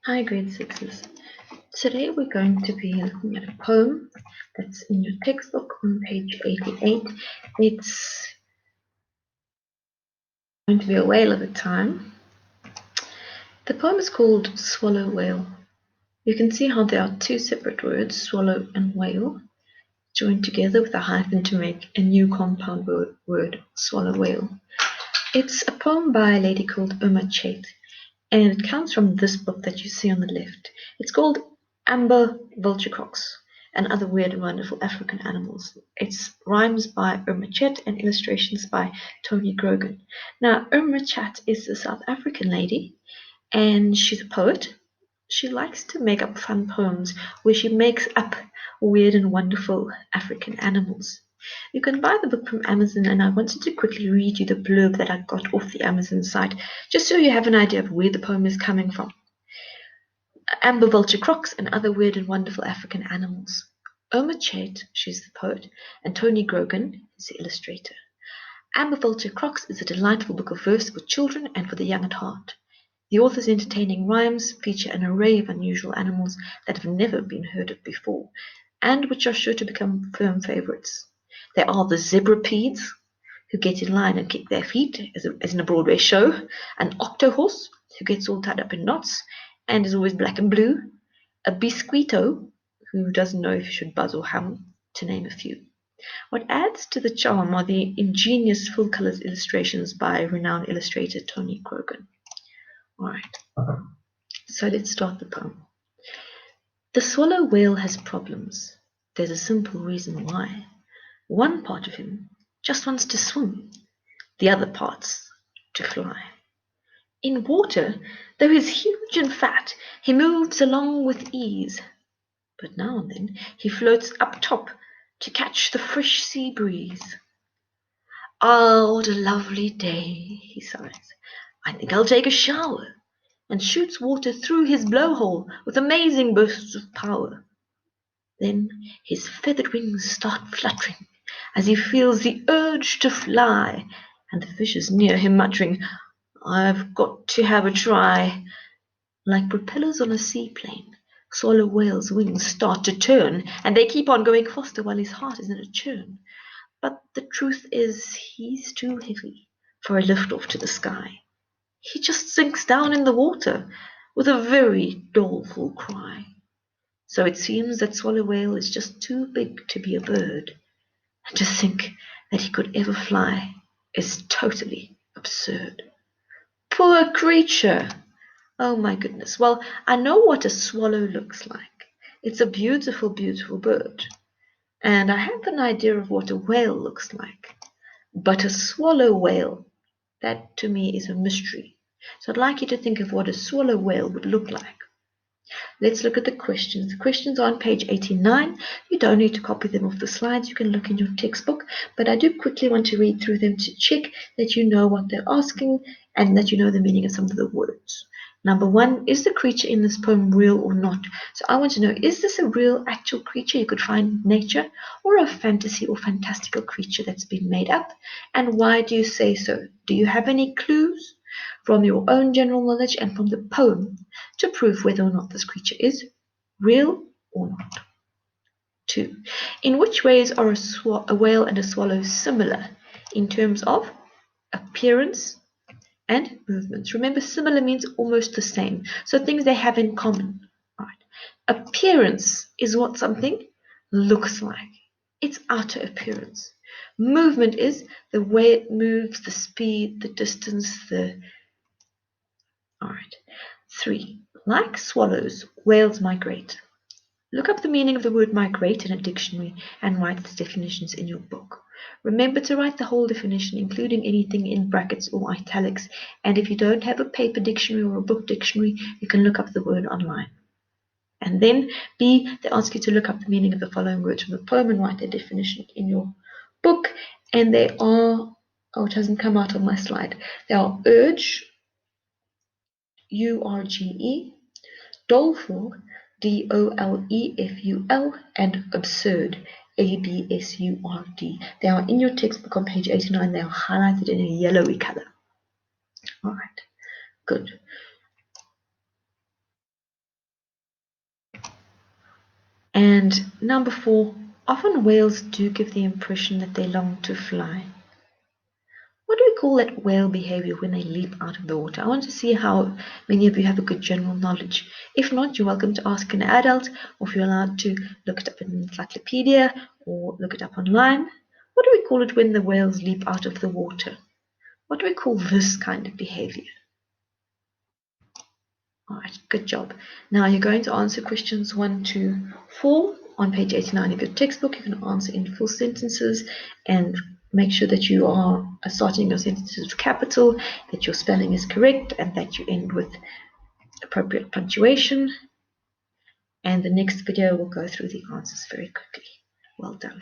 Hi, grade sixes. Today we're going to be looking at a poem that's in your textbook on page 88. It's going to be a whale of a time. The poem is called Swallow Whale. You can see how there are two separate words, swallow and whale, joined together with a hyphen to make a new compound word swallow whale. It's a poem by a lady called Irma Chait, and it comes from this book that you see on the left. It's called Amber Vulture-Cox and Other Weird and Wonderful African Animals. It's rhymes by Irma Chait and illustrations by Tony Grogan. Now, Irma Chait is a South African lady, and she's a poet. She likes to make up fun poems where she makes up weird and wonderful African animals. You can buy the book from Amazon, and I wanted to quickly read you the blurb that I got off the Amazon site, just so you have an idea of where the poem is coming from. Amber Vulture-Cox and Other Weird and Wonderful African Animals. Irma Chait, she's the poet, and Tony Grogan is the illustrator. Amber Vulture-Cox is a delightful book of verse for children and for the young at heart. The author's entertaining rhymes feature an array of unusual animals that have never been heard of before, and which are sure to become firm favorites. There are the zebrapedes, who get in line and kick their feet, as in a Broadway show, an octohorse, who gets all tied up in knots and is always black and blue, a biscuito, who doesn't know if he should buzz or hum, to name a few. What adds to the charm are the ingenious full colors illustrations by renowned illustrator Tony Grogan. Alright, so let's start the poem. The swallow whale has problems. There's a simple reason why. One part of him just wants to swim, the other parts to fly. In water, though he's huge and fat, he moves along with ease. But now and then he floats up top to catch the fresh sea breeze. Ah, what a lovely day, he sighs. I think I'll take a shower, and shoots water through his blowhole with amazing bursts of power. Then his feathered wings start fluttering as he feels the urge to fly, and the fishes near him muttering, I've got to have a try. Like propellers on a seaplane, swallow whale's wings start to turn, and they keep on going faster while his heart is in a churn. But the truth is he's too heavy for a lift off to the sky. He just sinks down in the water with a very doleful cry. So it seems that swallow whale is just too big to be a bird, and to think that he could ever fly is totally absurd. Poor creature! Oh my goodness. Well, I know what a swallow looks like. It's a beautiful, beautiful bird. And I have an idea of what a whale looks like. But a swallow whale, that to me is a mystery. So I'd like you to think of what a swallow whale would look like. Let's look at the questions. The questions are on page 89. You don't need to copy them off the slides. You can look in your textbook. But I do quickly want to read through them to check that you know what they're asking and that you know the meaning of some of the words. Number one, is the creature in this poem real or not? So I want to know, is this a real, actual creature you could find in nature, or a fantasy or fantastical creature that's been made up? And why do you say so? Do you have any clues from your own general knowledge and from the poem to prove whether or not this creature is real or not? 2. In which ways are a whale and a swallow similar in terms of appearance and movements? Remember, similar means almost the same. So things they have in common. Right. Appearance is what something looks like. Its outer appearance. Movement is the way it moves, the speed, the distance, the... Alright. 3. Like swallows, whales migrate. Look up the meaning of the word migrate in a dictionary and write its definitions in your book. Remember to write the whole definition, including anything in brackets or italics, and if you don't have a paper dictionary or a book dictionary, you can look up the word online. And then B, they ask you to look up the meaning of the following words from the poem and write their definition in your book. And they are, oh, it hasn't come out on my slide. They are urge, U-R-G-E, doleful, D-O-L-E-F-U-L, and absurd, A-B-S-U-R-D. They are in your textbook on page 89. They are highlighted in a yellowy color. All right, good. And number 4, often whales do give the impression that they long to fly. What do we call that whale behavior when they leap out of the water? I want to see how many of you have a good general knowledge. If not, you're welcome to ask an adult, or if you're allowed to look it up in an encyclopedia or look it up online. What do we call it when the whales leap out of the water? What do we call this kind of behavior? All right, good job. Now you're going to answer questions 1 to 4 on page 89 of your textbook. You can answer in full sentences and make sure that you are starting your sentences with capital, that your spelling is correct, and that you end with appropriate punctuation. And the next video will go through the answers very quickly. Well done.